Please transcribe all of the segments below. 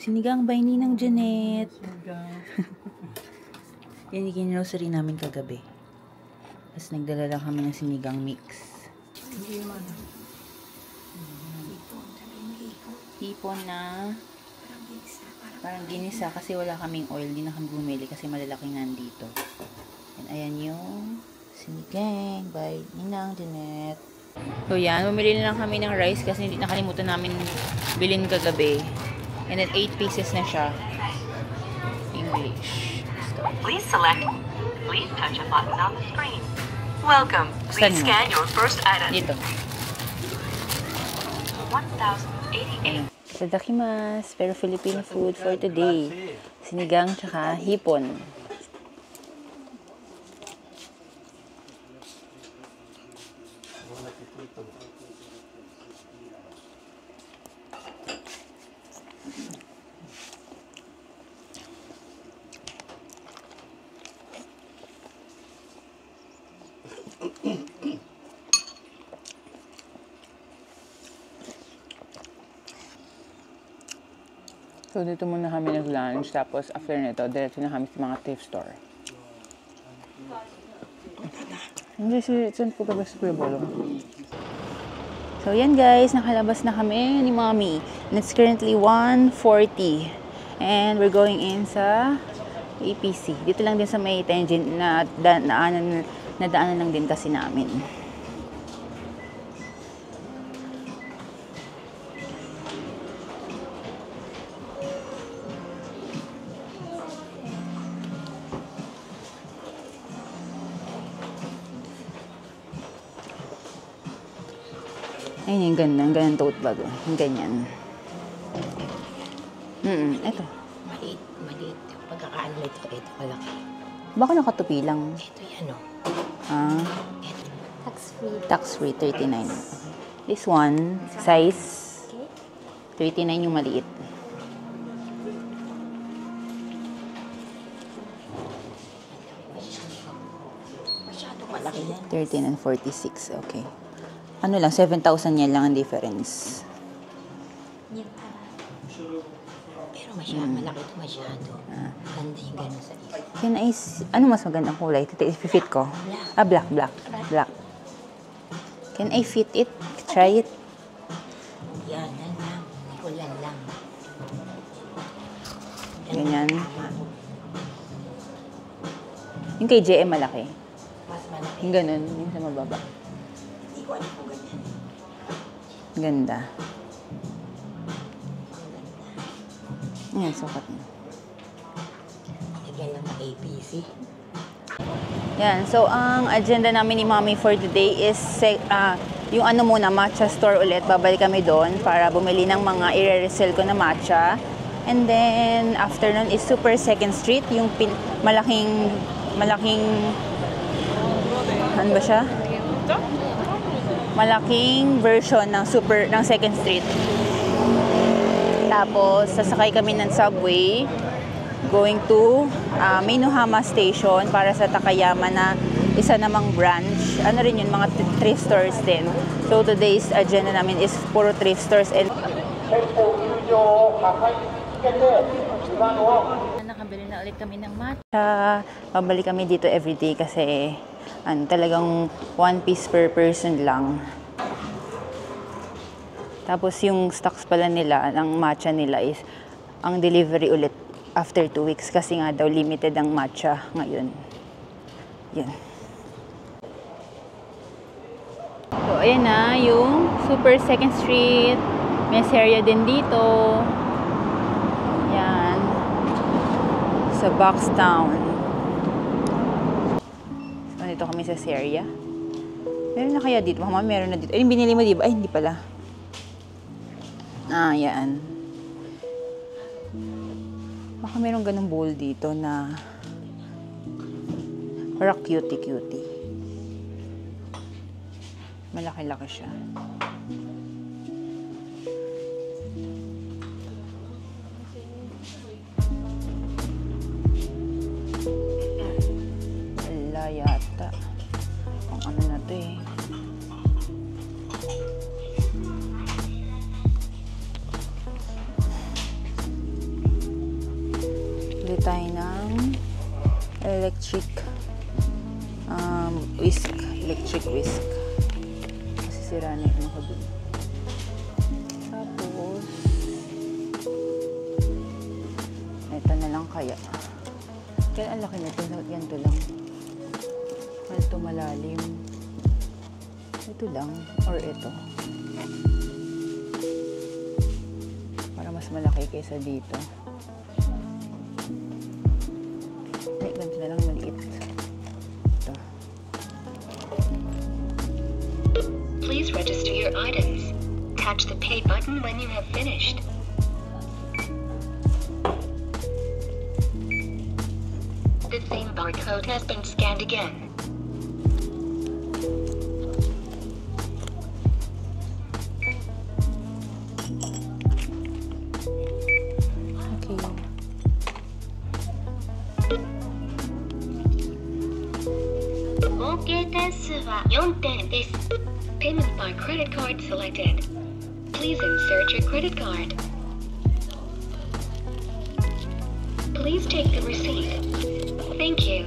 Sinigang by Ninang Janet. Yan yung kinrocery namin kagabi. Tapos nagdala lang kami ng sinigang mix. Hipon na parang ginisa kasi wala kaming oil. Di na kami bumili kasi malalaki nandito. And ayan yung sinigang by Ninang Janet. So yan, bumili na lang kami ng rice kasi hindi nakalimutan namin bilhin kagabi. And then 8 pieces na siya. English. Please select. Please touch a button on the screen. Welcome. Please scan your first item. Dito. 1088. Itadakimasu. Pero Filipino food for today. Sinigang tsaka hipon. So, dito muna kami nag-lunch. Tapos, after nito, diretso na kami sa mga thrift store. Hindi, saan po ba sa Kuya Bolong? So, yan guys. Nakalabas na kami ni Mommy. And it's currently 1:40. And we're going in sa APC. Dito lang din sa may tangent na nadaanan lang din kasi namin. Ayun yung ganda. Ang ganda tote bag. Yung ganyan. Ito. Maliit. Pagkakaan mo ito kalaki. Baka nakatupi lang. Ito yan o. Ito. Tax-free. Tax-free, 39. This one, size 39 yung maliit. Masyado malaki yan. 13 and 46. Okay. Ano lang, 7,000 yan lang ang difference. Pero malaki ito masyado. Ganda yung gano'n sa iyo. Ano mas magandang kulay? Fit ko? Black. Can I fit it? Try it? Yan lang. Kulan lang. Ganyan. Yung kay JM malaki. Mas malaki. Yung ganun, yung sa mababa. Hindi ko alam kung ganyan. Ganda. Ayan, sukat na. Lagyan lang ng APC. Yan, so ang agenda namin ni Mommy for today is yung matcha store ulit. Babalik kami doon para bumili ng mga i-resell ko na matcha. And then, after nun is Super 2nd Street, yung malaking, ano ba siya? Malaking version ng 2nd Street. Tapos, sasakay kami ng subway going to Minohama Station para sa Takayama na isa namang branch. Ano rin yun, mga thrift stores din. So, today's agenda namin is puro thrift stores and nakabili na ulit kami ng matcha. Pabalik kami dito everyday kasi talagang 1 piece per person lang. Tapos yung stocks pala nila, ng matcha nila is ang delivery ulit after 2 weeks kasi nga daw limited ang matcha ngayon. Yan. So, ayan na yung Super 2nd Street. May area din dito. Yan. Sa Boxtown. So, dito kami sa area. Meron na kaya dito? Mama, meron na dito. Ay, binili mo diba? Ay, hindi pala. Yan. Baka meron ganung bowl dito na parang cutie. Malaki-laki siya. Wala yata. Ang ano na to eh. electric whisk. Electric whisk. Kasi sira na yung ko dun. Tapos, ito na lang kaya. Kaya ang laki nito. Ganito lang. Ito malalim. Ito lang. Or ito. Para mas malaki kaysa dito. Ay, ganito na lang maliit. Ito. Please register your items. Touch the pay button when you have finished. The theme barcode has been scanned again. Okay. Payment by credit card selected. Please insert your credit card. Please take the receipt. Thank you.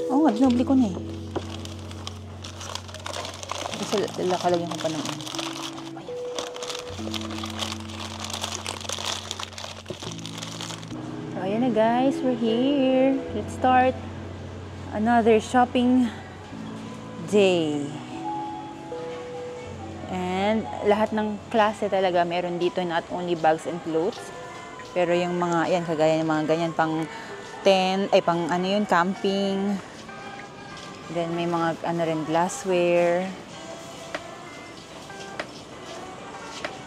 Oo nga, binobli ko na eh. Kasi lakalagyan ko pa ng ano. So, ayan na guys, we're here. Let's start another shopping day. And lahat ng klase talaga meron dito, not only bags and clothes. Pero yung mga, yan, kagaya ng mga ganyan pang tent, ay pang ano yun, camping. Then may mga ano rin, glassware.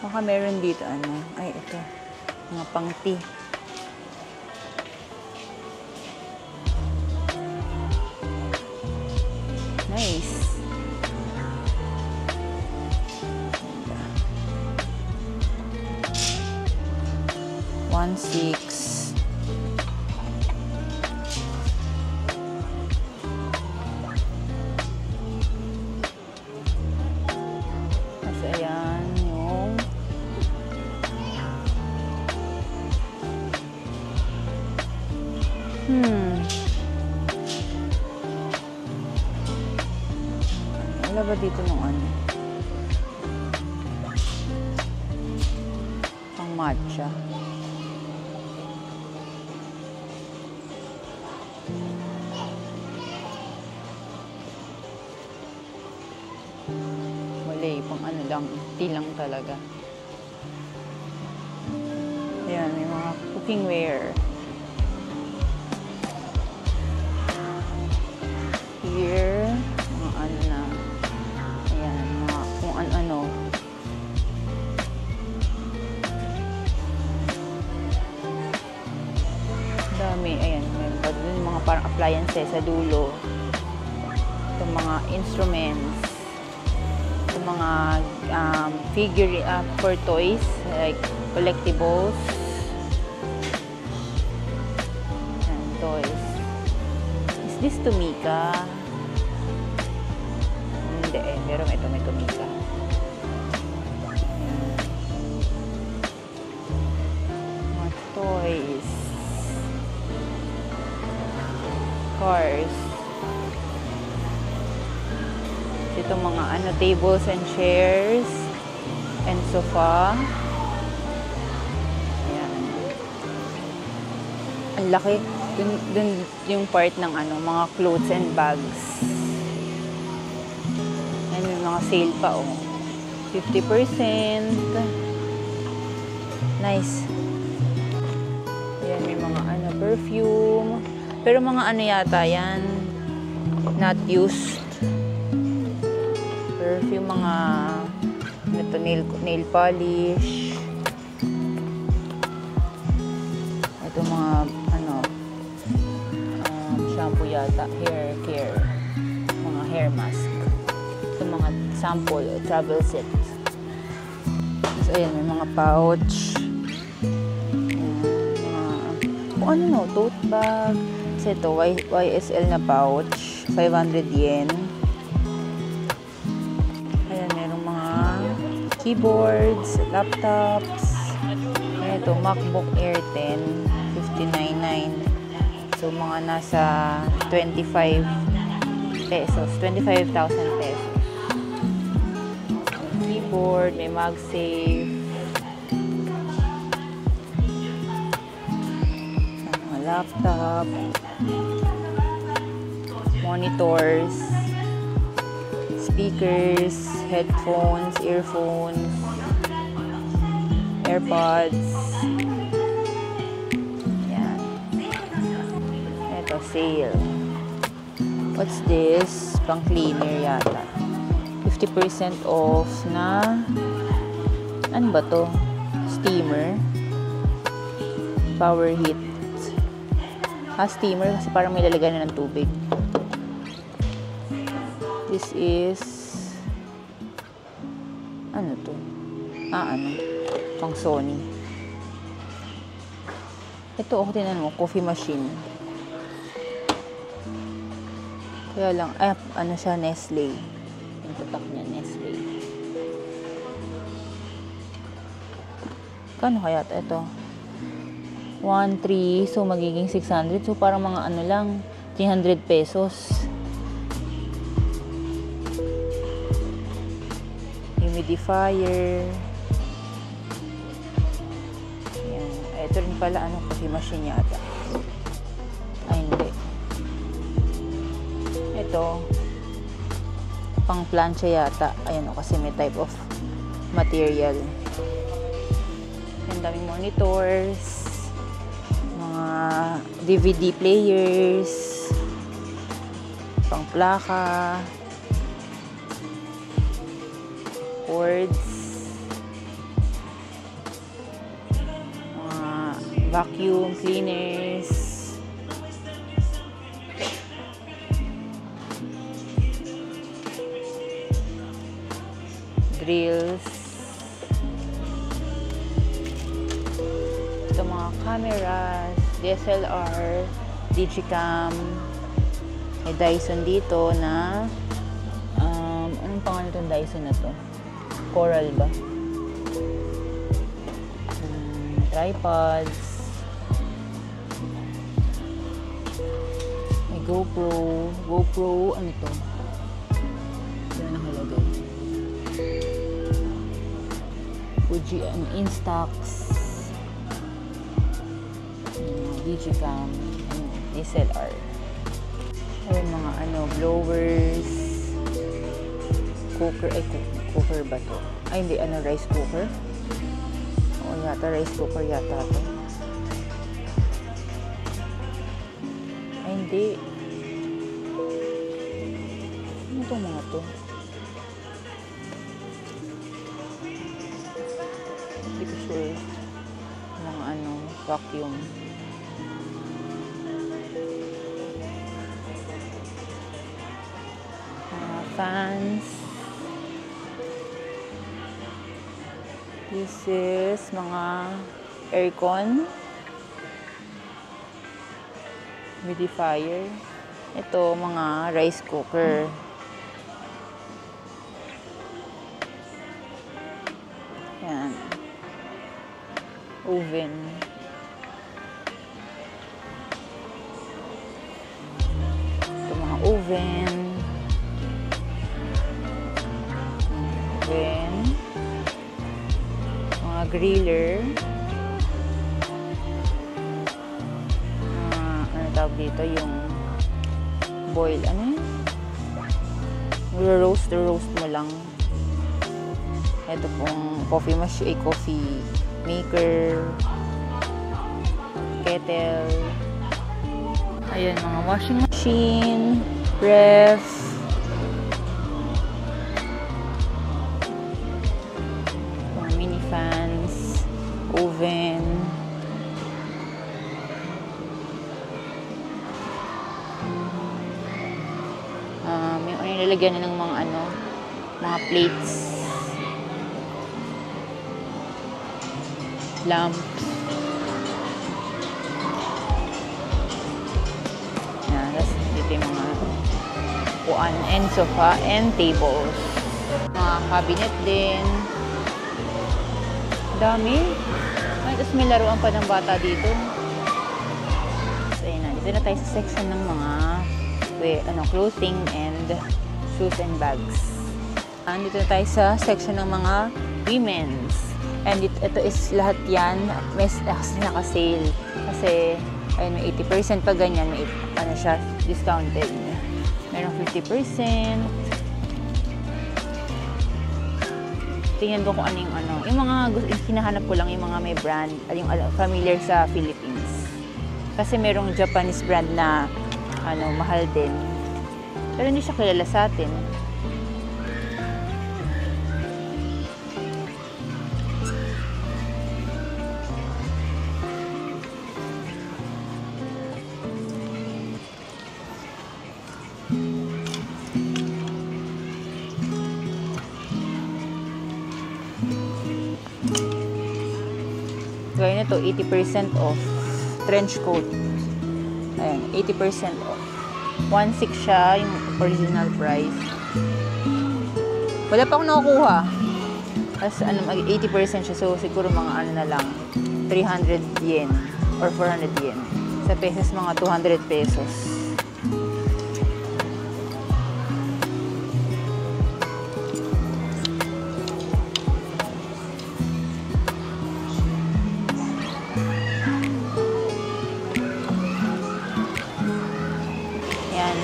Baka meron dito ano, ay ito, mga pang tea. Nice. 1.6. Kasi ayan yung wala ba dito nung ano? Pang matcha. Mali, pang ano lang, tea lang talaga. Ayan, may mga cookingware. Here, mga ano na. Ayan, mga kung ano-ano. Dami, ayan, meron pa dun mga parang appliances sa dulo. Itong mga instruments. Itong mga figure for toys, like collectibles. Ayan, toys. Is this Tumika? Hindi eh, meron ito, may Tumika. Ayan. Mga toys. Cars. Itong mga ano, tables and chairs and sofa. Ayan. Ang laki. Dun yung part ng ano, mga clothes and bags. Ayan, may mga sale pa oh. 50%. Nice. Ayan, may mga ano, perfume. Pero mga ano yata yan, not used. Perfume, mga ito, nail polish. Ito mga ano, shampoo yata, hair care, mga hair mask. Ito mga sample, travel set. So, ayan, may mga pouch. Kung ano no, tote bag. Ito, YSL na pouch, 500 yen. keyboards, laptops. Ito, MacBook Air 10, 59.9. So, mga nasa 25 pesos, 25,000 pesos. Keyboard, may MagSafe. Mga laptop. Monitors. Speakers, headphones, earphones, AirPods. Yan. Ito, sale. What's this? Pang cleaner yata. 50% off na ano ba to? Steamer. Power heat. Steamer kasi parang may lalagyan na ng tubig. This is ano to? Ano? Pang Sony. Ito, okay, tinan mo, coffee machine. Kaya lang, ano siya, Nestle. Yung tatak niya, Nestle. Kano kaya ito? 1,300, so magiging 600. So parang mga ano lang, 300 pesos. Humidifier. Ayan. Ito rin pala, coffee machine yata. Ay, hindi. Ito, pang plancha yata. Ayan kasi may type of material. Ang daming monitors, mga DVD players, pang plaka, cords, mga vacuum cleaners, drills, ito mga cameras, DSLR, Digicam, may Dyson dito na anong pangalan itong Dyson na to? Coral ba? Tripods, may GoPro, ano to? Yan nakalagay. Fuji, Instax, Digicam, and DSLR. Ayun, mga blowers, cooker, cooker ba to? Ay, hindi, rice cooker? Oo, yata, rice cooker yata to. Ay, hindi. Ano itong mga to? Hindi ko sure. Mga vacuum. Fans. This is mga aircon. Humidifier. Ito, mga rice cooker. Yan. Oven. Ito, mga oven. Mga griller, ano tawag dito, yung boil, roast mo lang. Ito pong coffee machine, coffee maker, kettle. Ayan, mga washing machine, ref, fans, oven, yung nilalagyan na ng mga plates, lamps. Yan, tapos dito yung mga upuan and sofa and tables. Mga cabinet din. Dami. Ay, tapos may laruan pa ng bata dito. So, ayun na. Dito na tayo sa section ng mga clothing and shoes and bags. Dito na tayo sa section ng mga women's. And ito is lahat yan, may naka-sale. Kasi, ayun, may 80% pa ganyan, may siya, discounted. Meron 50%. Tingnan ko kung ano yung Yung mga hinahanap ko lang, yung mga may brand, yung familiar sa Philippines. Kasi merong Japanese brand na, mahal din. Pero hindi siya kilala sa atin. Gaya nito, 80% off. Trench coat. Ayan, 80% off. 1.6 siya, yung original price. Wala pa akong nakukuha. As 80% siya. So, siguro mga na lang. 300 yen or 400 yen. Sa pesos, mga 200 pesos.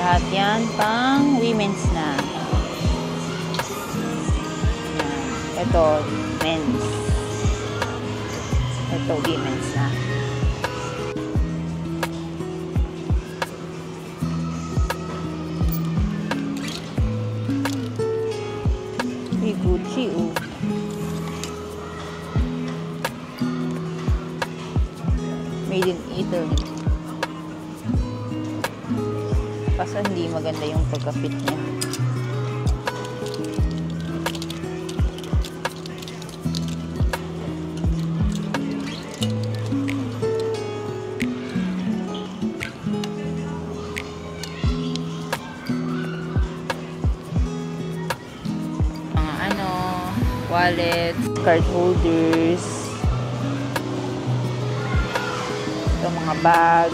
Lahat yan pang women's na. Yan. Ito, men's. Ito, women's na. May Gucci, oh. Made in Italy. Kaso hindi maganda yung pagka-fit niya. Mga wallet, card holders, ito mga bag.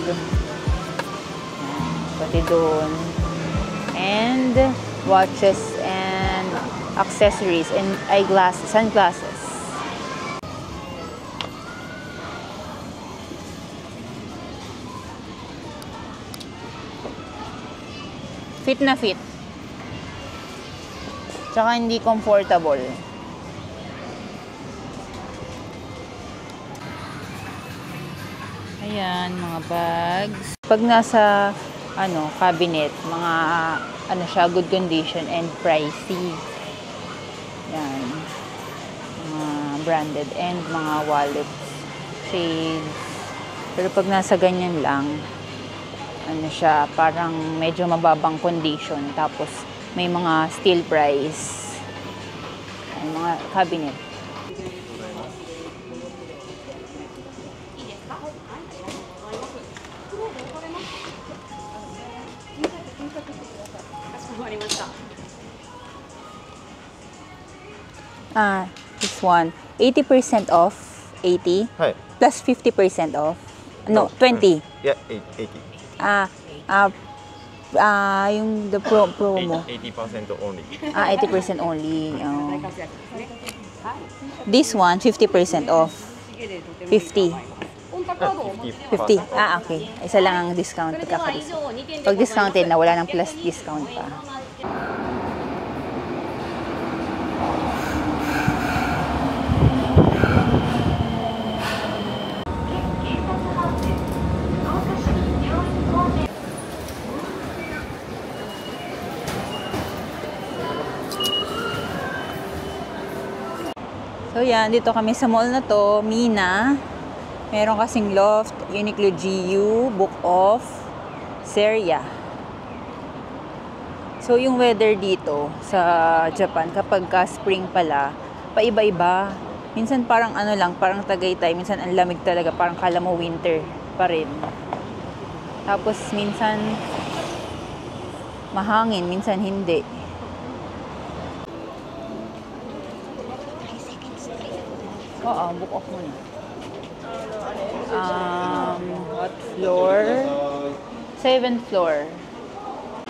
Pati doon. And watches and accessories and eyeglasses, sunglasses. Fit na fit. Tsaka hindi comfortable. Ayan, mga bags. Pag nasa cabinet, mga siya, good condition and pricey. Yan. Mga branded and mga wallets, shades. Pero pag nasa ganyan lang, siya, parang medyo mababang condition. Tapos, may mga steel price. Mga cabinet. This one, 80% off, 80, plus 50% off. No, 20. Yeah, 80. Yung the promo. 80% only. 80% only. Oh. This one, 50% off. 50. 50. Okay. Isa lang ang discount. Pag discounted na, wala ng plus discount pa. So yan, dito kami sa mall na to, Mina. Meron kasing Loft, Uniqlo GU, Book Off, Seria. So yung weather dito sa Japan, kapag ka spring pala, paiba-iba. Minsan parang parang Tagaytay, minsan ang lamig talaga, parang kala mo winter pa rin. Tapos minsan mahangin, minsan hindi. Oo, book off muna. What floor? 7th floor.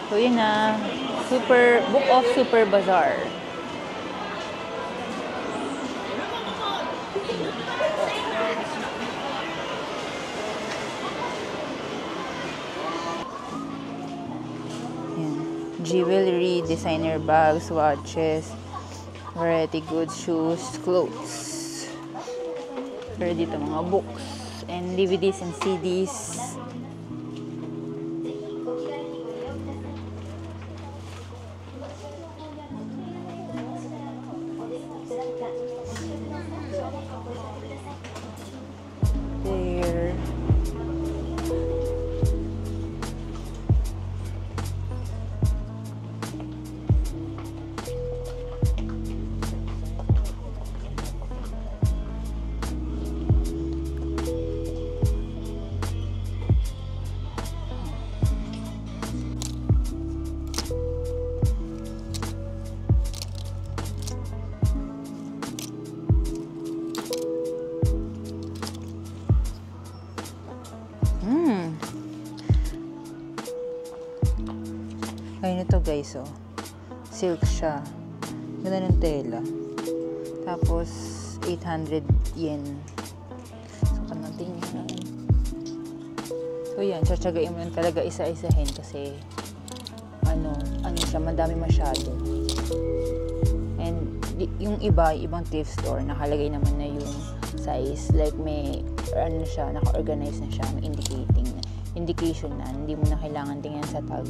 So, yun na. Book off Super Bazaar. Yan. Jewelry, designer bags, watches, variety goods, shoes, clothes. Pero dito mga books and DVDs and CDs. There. Ayun ito guys, oh. Silk siya. Ganda ng tela. Tapos, 800 yen. So, natin yan. So, yan. Tsatsagain mo yan talaga isa-isahin kasi ano siya, madami masyado. And, yung ibang thrift store, nakalagay naman na yung size. Like, may, siya, naka-organize na siya. May indication na. Hindi mo na kailangan tingnan sa tag.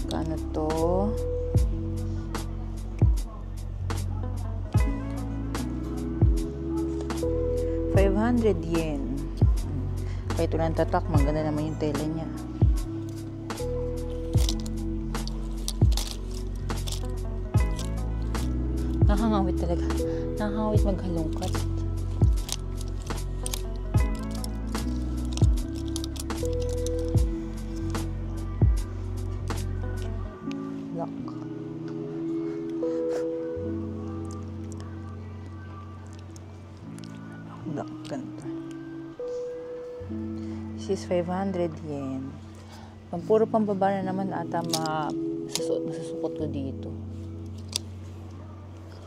Ano to? 500 yen. Kahit walang tatak, maganda naman yung tela niya. Nakakangawit talaga. Nakakangawit maghalongkat. Ganito. This is 500 yen. Puro pambaba na naman ata masusukot ko dito.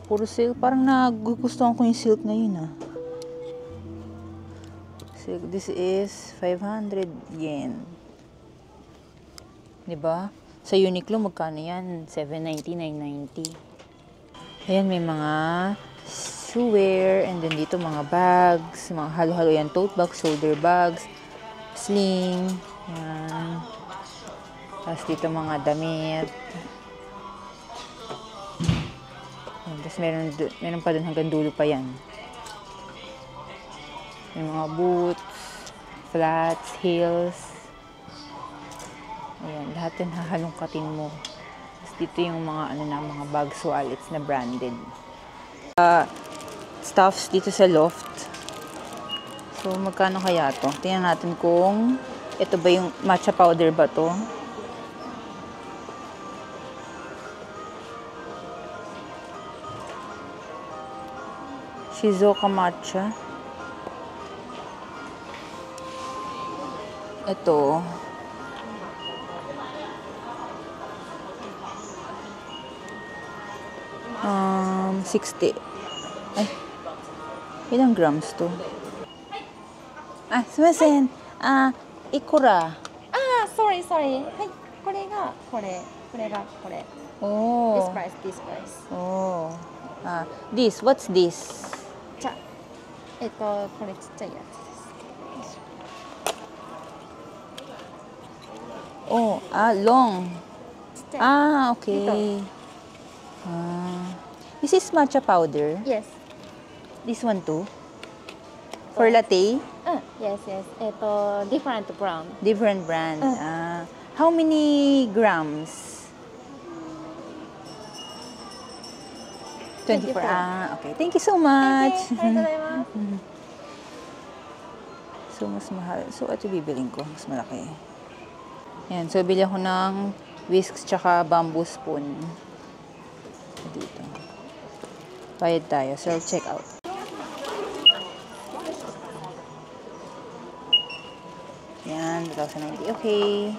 Puro silk. Parang nagugustuhan ko yung silk ngayon, ah. Silk. This is 500 yen. Diba? Sa Uniqlo, magkano yan? 790, 990. Ayan, may mga shoewear, and then dito mga bags, mga halo-halo yan, tote bags, shoulder bags, sling, yan. Tapos dito mga damit. Yan. Tapos meron pa dun hanggang dulo pa yan. May mga boots, flats, heels. Ayan, lahat yan hahalongkatin mo. Tapos dito yung mga mga bags, wallets na branded. Stuffs dito sa loft. So, magkano kaya to? Tingnan natin kung ito ba yung matcha powder ba to? Shizuoka matcha. Ito. Um, 60. Ay. Ilang grams to? Ah, sumasen. Ikura. Sorry. はい、これがこれ、これがこれ。Oh. This price. Oh. This. What's this? じゃ、これちっちゃいやつです。 Oh, long. ちっちゃい。 Okay. This is matcha powder. Yes. This one too. For latte, Yes. Different brand. different brand. How many grams? 24. 24. Okay. Thank you so much. ありがとうございます。 So, mas mahal. So, ito bibiling ko. Mas malaki. Yan. So, bili ako ng Whisks tsaka bamboo spoon. Dito. Bayad tayo. Self-check out. Yan, 2,090. Okay.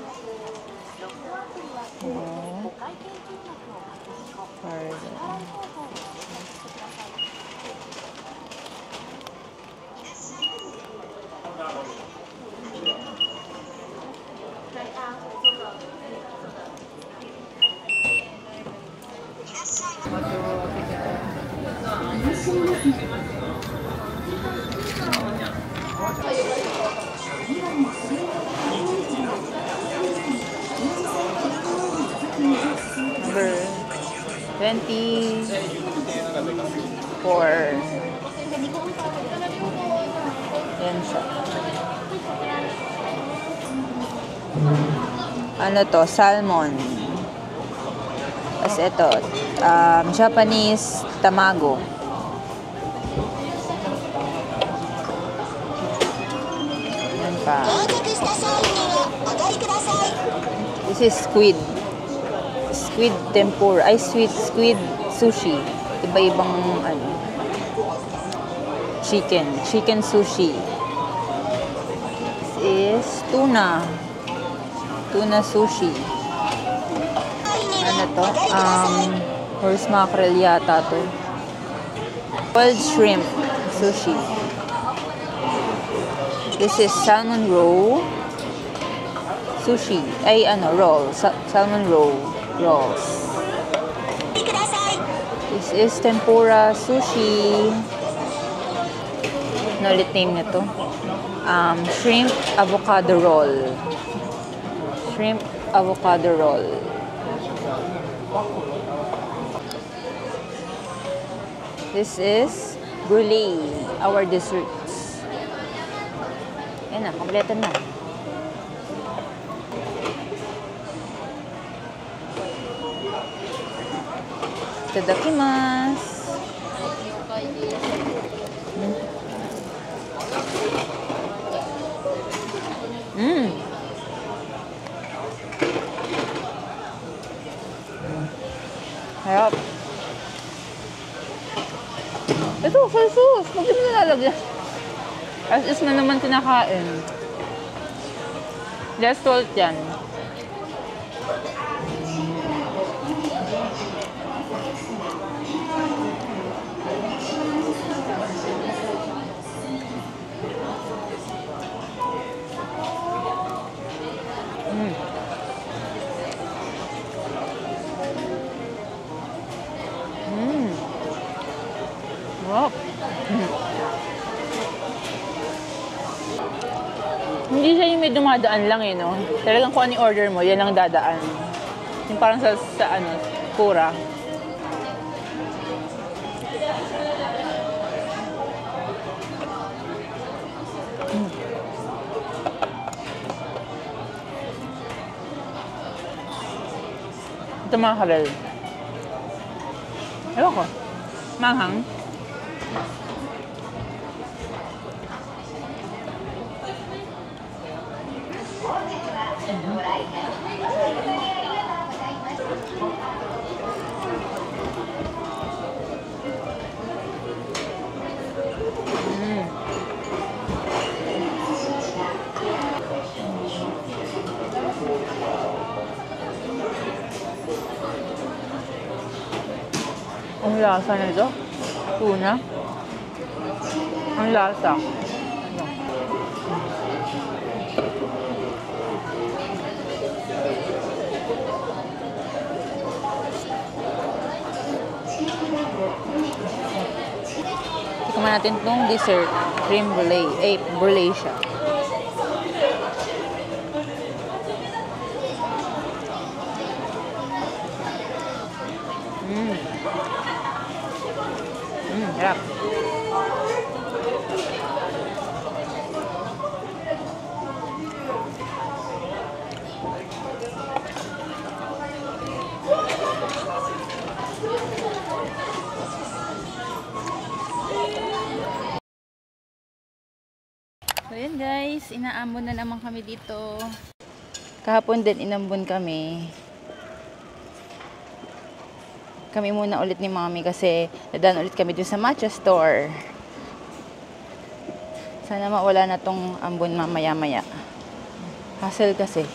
Number 24. Yan siya. Ano to? Salmon. Tapos ito, Japanese tamago. Yan pa. This is squid. Squid tempura. Ay, squid sushi. Iba-ibang, ano, chicken sushi. This is tuna sushi. Ano to? Horse mackerel yata to. Boiled shrimp sushi. This is salmon roe sushi. Ay, ano, roll. Salmon roe rolls. This is tempura sushi. Ano ulit name nito? Shrimp avocado roll. Shrimp avocado roll. This is brulee, our desserts. Yan na, kompleto na. Itadakimasu. Harap. Ito, soy sauce. Huwag mo nalalagyan. As is na naman kinakain. Less salt yan. Wow. Hindi siya yung may dumadaan lang eh, no? Talagang kung ano yung order mo, yan lang dadaan. Yung parang sa ano, pura. Ito mga kalal. Ewan ko. Manghang. Ang lasa nito. Tuna. Ang lasa. Tikman natin itong dessert. Cream brulee. Eh, brulee siya. Harap. So yun guys, inaambon na naman kami dito. Kahapon din inambon kami. kami muna ulit ni Mommy kasi dadaan ulit kami dun sa matcha store. Sana mawala na tong ambon mamaya-maya. Hassle kasi.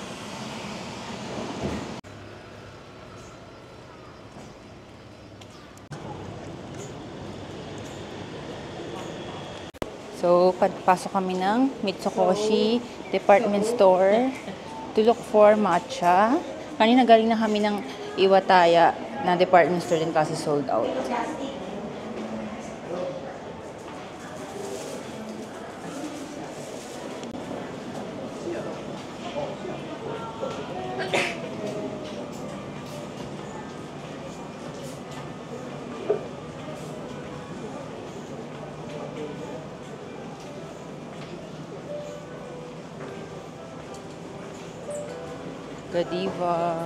So, pasok kami ng Mitsukoshi Department Store to look for matcha. Kanina galing na kami ng Iwataya na department store din kasi sold out. Godiva.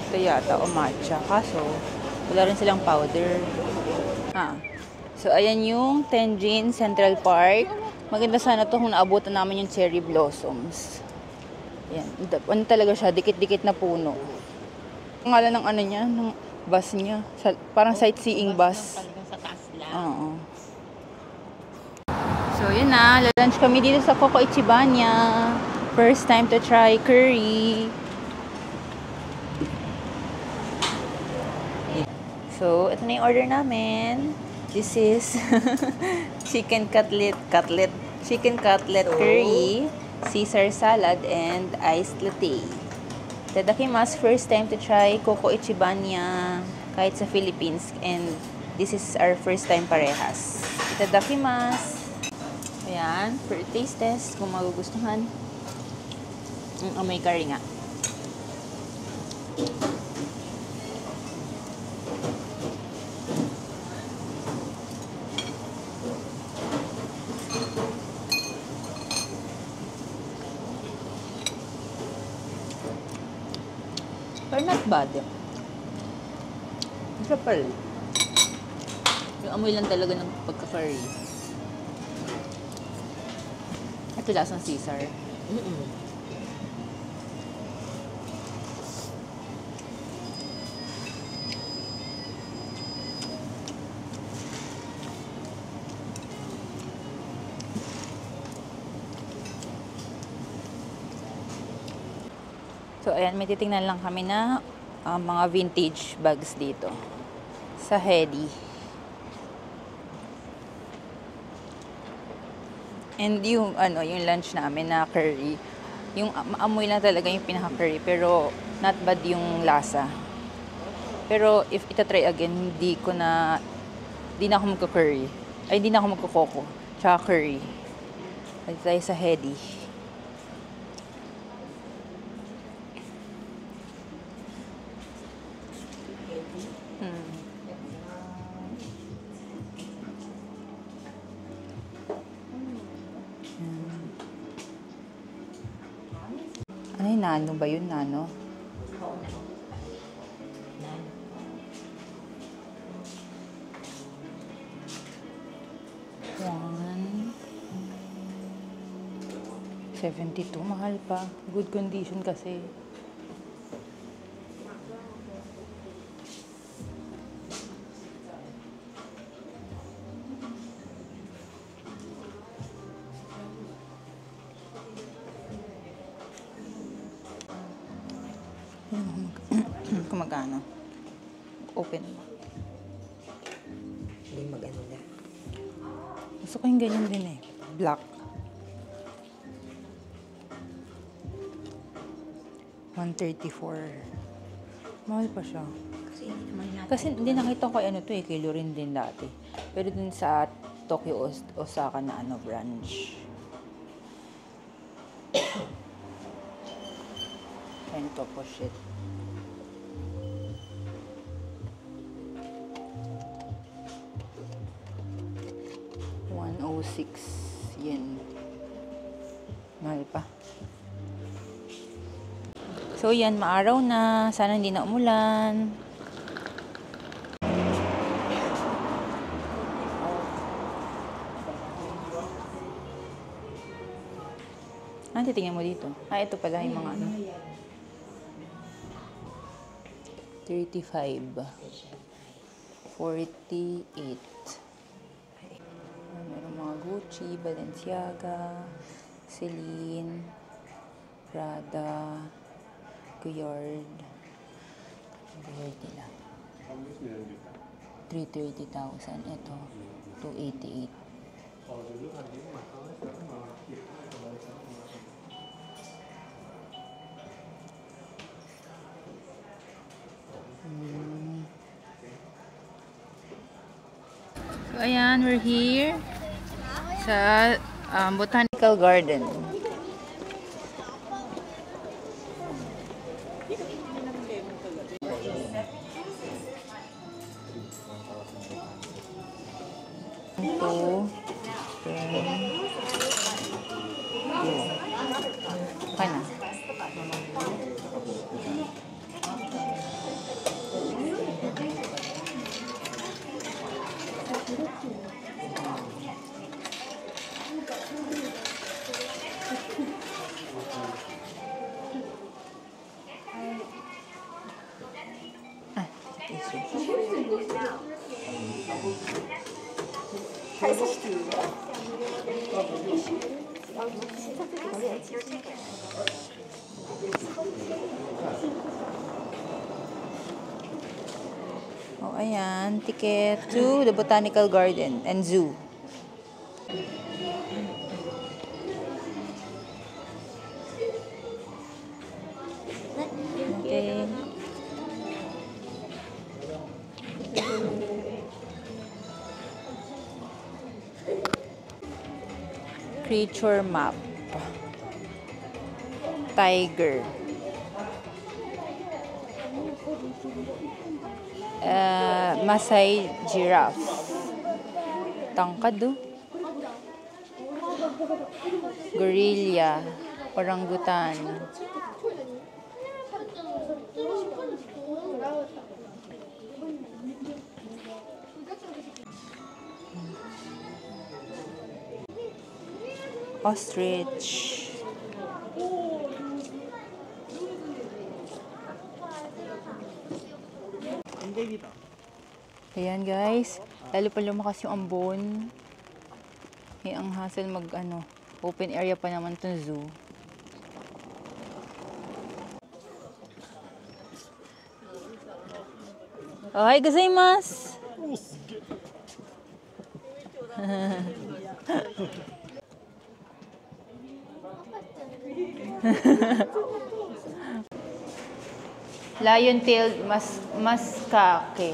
Ito yata o matcha, kaso wala rin silang powder. So ayan yung Tenjin Central Park. Maganda sana to kung naabutan namin yung cherry blossoms. Ayan, ano talaga siya, dikit-dikit na puno. Ang ngalan ng ano niya, ng bus niya, parang sightseeing bus. Sa taas lang. Oo. So yun na, lunch kami dito sa Coco Ichibanya. First time to try curry. So, ito na yung order namin. This is chicken cutlet curry, Caesar salad, and iced latte. Itadakimasu, first time to try Coco Ichibanya kahit sa Philippines. And this is our first time parehas. Itadakimasu. Ayan, for taste test kung magugustuhan. May curry nga. Pero not bad. Masarap pa rin. Yung amoy lang talaga ng pagka-curry. Ito lasang Caesar. So, ayan, may titingnan lang kami na mga vintage bags dito. Sa Hedy. And yung, yung lunch namin na curry, yung amoy lang talaga yung pinaka-curry, pero not bad yung lasa. Pero if itatry again, hindi na ako magka-curry. Ay, hindi na ako magka-coco. Tsaka curry. Pwede tayo sa Hedy. Ano yung nano ba yun, nano? $72, mahal pa. Good condition kasi. Kung magkano? Open mo. Hindi maganda. Gusto ko yung ganyan din eh. Black. 134. Mahal pa siya. Kasi hindi nakita ko ano to eh. Kilo rin din dati. Pero dun sa Tokyo Osaka na branch. And to push it. 106 yen. Mahal pa. So yan, maaraw na. Sana hindi na umulan. Titingnan mo dito. Ito pala yung mga ano. 35. 48. Meron mga Gucci, Balenciaga, Celine, Prada, Guyard. Guyard nila. 330,000. Ito, 288. So, ayan, we're here sa Botanical Garden. Ito, okay na. Oh, ayan, ticket to the Botanical Garden and Zoo. Okay. Creature map. Tiger. Masai giraffe. Tangkad. Gorilla. Orangutan. Ostrich. Ayan guys, lalo pa lumakas yung ambon. Ang hassle mag open area pa naman itong zoo. Ohay gozaimasu! Lion-tailed macaque.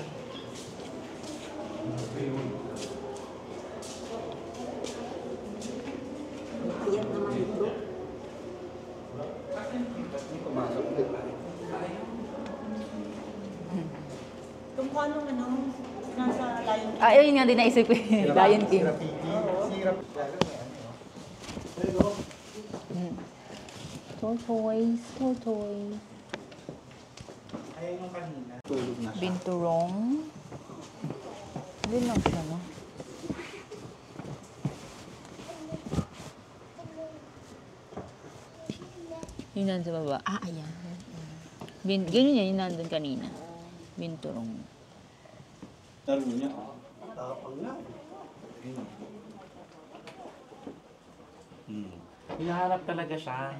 Kumukha nung nasa Lion King. Yun nga din naisip ko. Lion King. Tortoise. Ayan yung kanina. Tulog na siya. Binturong. Hindi lang siya, no? Yung nandun sa baba. Ayan. Ganyan yan, yung nandun kanina. Binturong. Taro niya. Tapang na. Hinahanap talaga siya.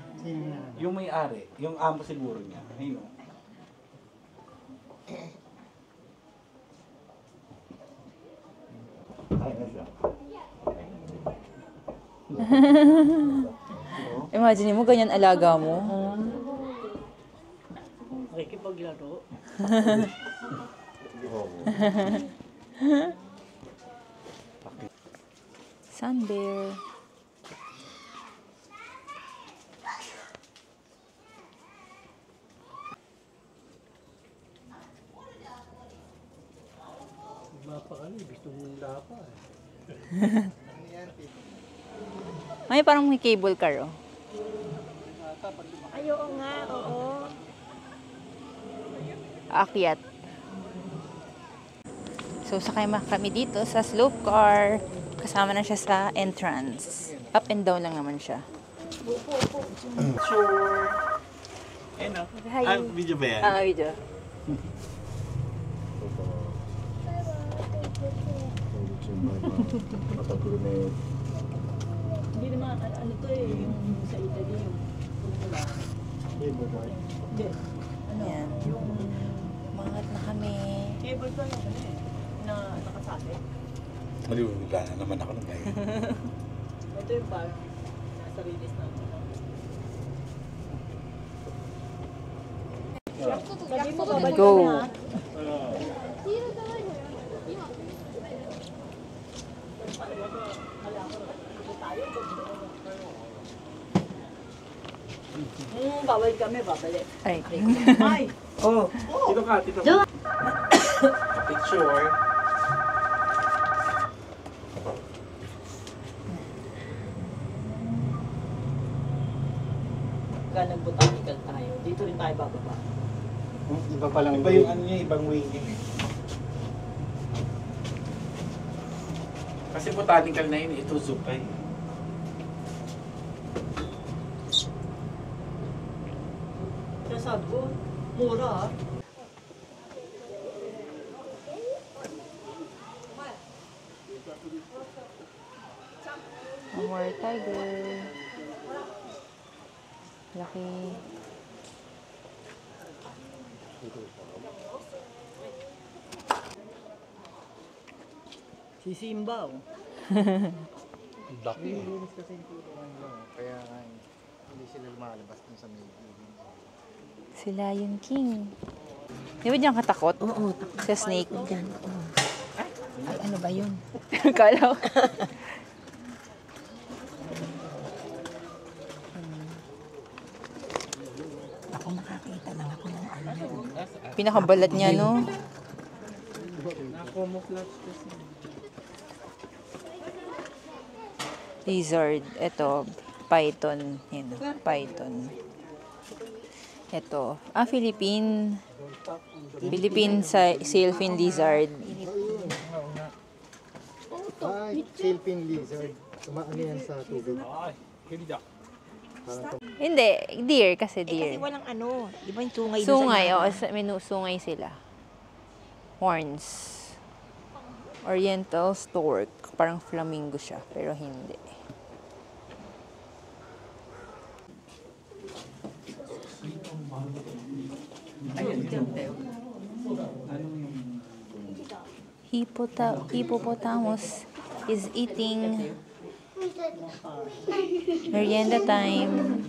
Yung may-ari, yung amo siguro niya. Ayun. Ay na siya. Imagine mo, ganyan alaga mo. Nakikipaglaro. Sun bear. Mapa ka gusto mong lapa eh. May parang may cable car, oh. Ay, oo nga, oo. Aakyat. So, sakay kami dito sa slope car. Kasama na siya sa entrance. Up and down lang naman siya. Sure. Ayun o. Hi. Video ba yan? Video. Hindi naman, ano to eh, yung sa Italy yung Hindi. Ayan. Mangat na kami. Cable to yung ano eh, na nakasali. Maliwala na naman ako ng bayan. Ito yung parang nasa release na. Sabi mo, babalik Go. kami ha. Babalik kami, babalik. Ay. Ay! Oh, dito ka, dito ka. Picture. Pagka nag-botanical tayo, dito rin tayo bababa. Iba pa lang Iba yung ano niya, ibang way niya. Kasi botanical na yun, ito Zupay. Kaya sabi ko, mura ha. More tiger. Laki. Si Simba oh. laki. Kaya hindi sila lumalabas dun sa may Si Lion King. Di ba diyan katakot? Oo, Sa snake. dyan. Ay, ano ba yun? Kala ko. Ako makakita lang ako ng ano. Pinakabalat niya, no? Lizard. Ito, python. Yan, python. Ito. Philippine. Philippine sailfin lizard. Ay, sailfin lizard. Tumaano yan sa tubig. Hindi, deer kasi deer. Kasi walang ano, di ba yung sungay doon Sungay, sa oo. May sungay sila. Horns. Oriental stork. Parang flamingo siya, pero hindi. Hippopotamus is eating merienda time.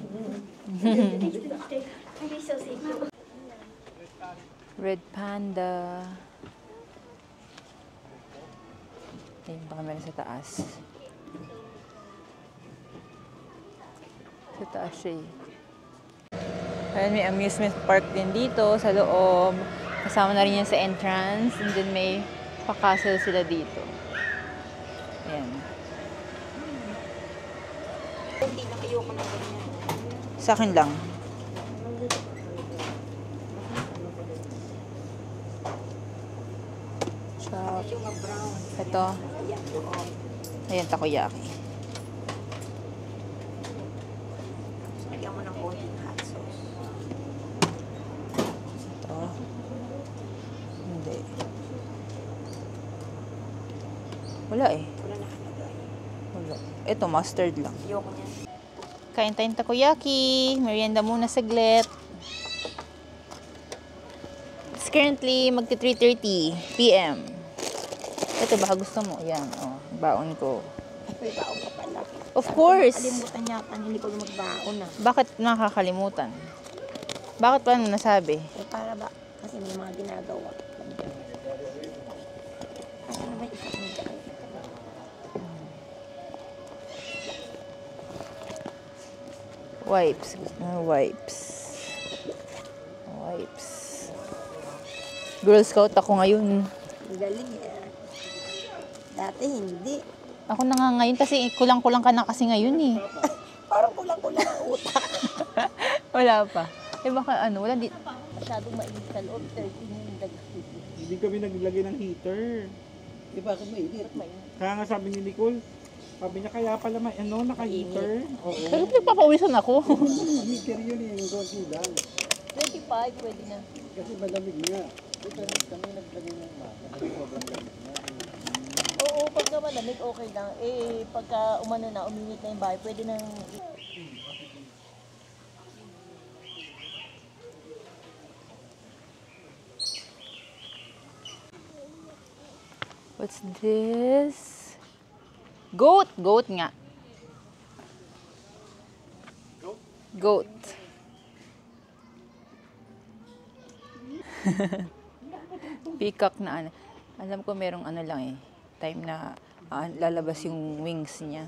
Red panda. Ayun pa kami sa taas. Sa taas siya eh. Ayan, may amusement park din dito sa loob. Kasama na rin yan sa entrance. And then may pa-castle sila dito. Ayan. Hindi na kayo ko na ganyan. Sa akin lang. Chop. Yung brown. Ito. Ayan, takoyaki. Lagyan mo ng konting hot sauce. Ito. Hindi. Wala eh. Wala nakalagay. Wala. Ito, mustard lang. Ayoko niyan. Kain tayong takoyaki. Merienda muna saglit. It's currently magti 3:30 p.m. Ito, baka gusto mo. Yan, oh. Baon ko. Ay, baon ka pala. Of course! Kalimutan niya pa, hindi ko magbaon na. Bakit nakakalimutan? Bakit pa ano nasabi? Eh, para ba? Kasi may mga ginagawa. Ano ba yung isa mo dyan? Wipes. Wipes. Wipes. Girl Scout ako ngayon. Ang galing eh. Dati hindi. Ako na nga ngayon kasi kulang-kulang ka na kasi ngayon eh. Parang kulang-kulang ang utak. Wala pa. Eh baka ano, wala di... Masyadong mainit sa loob, 13 yung dagdag. Hindi kami naglagay ng heater. Di ba kung mainit? Kaya nga sabi ni Nicole, sabi niya kaya pala may ano, naka-heater. Oo. Pero nagpapawisan ako. Heater yun eh, yung konti lang. 25, pwede na. Kasi malamig nga. Kami naglagay ng mata. Sobrang lamig na. Oo, pagka malamig, okay lang. Eh, pagka umano na, uminit na yung bahay, pwede nang... What's this? Goat! Goat nga. Goat. Peacock na ano. Alam ko merong ano lang eh. Time na lalabas yung wings niya.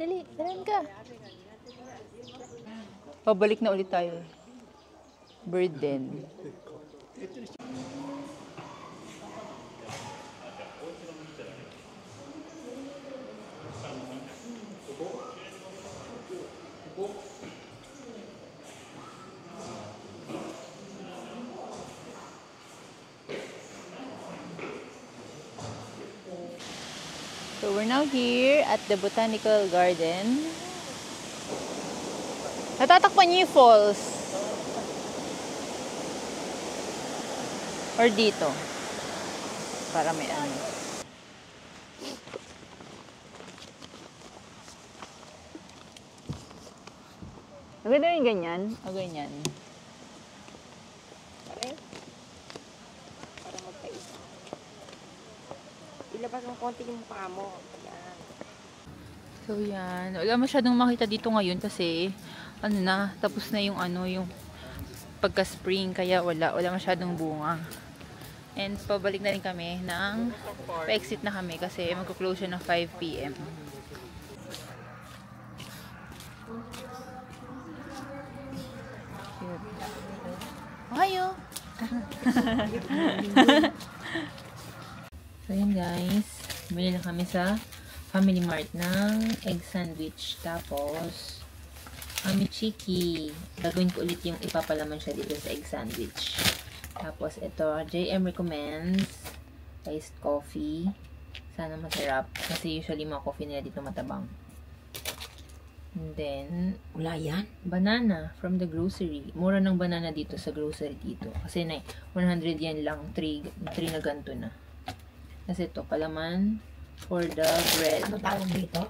Dali. Dalan ka. Pabalik na ulit tayo. Bird den. So we're now here at the Botanical Garden. Natatakpan niyo yung falls. Or dito. Para may ano. Maganda yung ganyan. O ganyan. Ilabas mo konti yung paa mo. Yan. So yan. Wala masyadong makita dito ngayon kasi ano na, tapos na yung ano, yung pagka-spring kaya wala masyadong bunga. And pabalik na rin kami ng pa-exit na kami kasi magko-close siya ng 5 PM. Ayo. So yun guys, bumili na kami sa Family Mart ng egg sandwich. Tapos chiki. Gagawin ko ulit yung ipapalaman siya dito sa egg sandwich. Tapos ito, JM recommends iced coffee. Sana masarap. Kasi usually mga coffee nila dito matabang. And then, Wala yan? banana from the grocery. Mura ng banana dito sa grocery dito. Kasi na 100 yan lang. 3 na ganito na. Kasi ito, palaman for the bread. Ano tawag dito?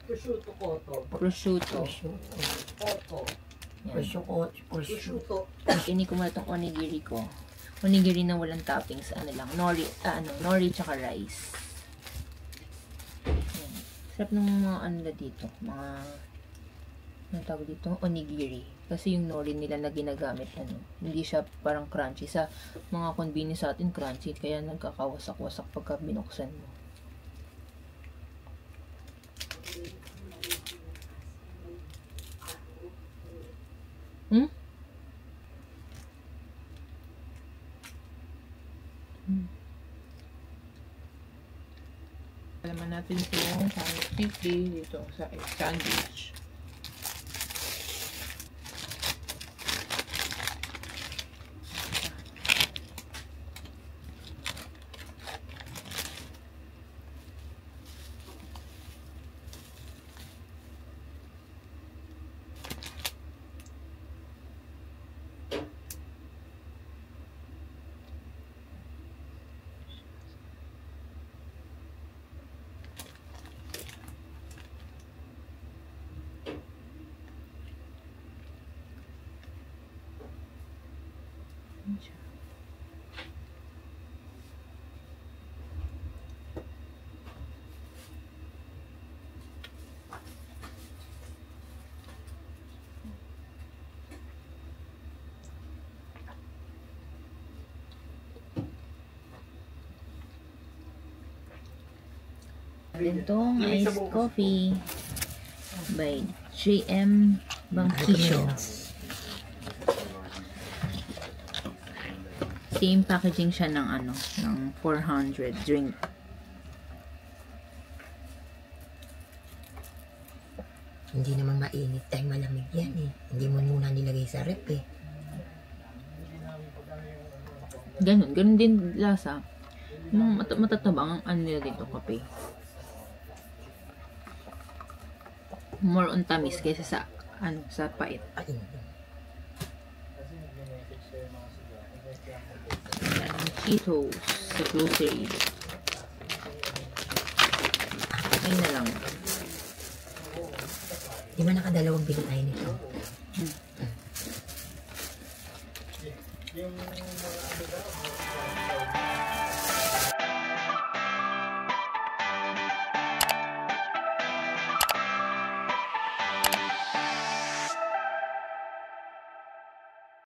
Prosciutto. Koto. Yan. Prosciutto. Ini ko muna itong onigiri ko. Onigiri na walang toppings. Ano lang, nori tsaka rice. Yan. Sarap ng mga ano na dito. Mga, ano tawag dito? Onigiri. Kasi yung nori nila na ginagamit, hindi siya parang crunchy. Sa mga convenience sa atin, crunchy. Kaya nagkakawasak-wasak pagka binuksan mo. Alaman natin yung sandwich dito sa sandwich. Then tong iced coffee by JM Bangkisho. Same packaging siya ng ano, ng 400 drink. Hindi naman mainit tayo, malamig yan eh. Hindi mo muna nilagay sa rep eh. Ganun din lasa. Matatabang ang ano nila dito, kape. More on tamis kaysa sa ano, sa pait. Ayun. Cheetos sa grocery. Ayun na lang. Di ba nakadalawang bili tayo nito? Yung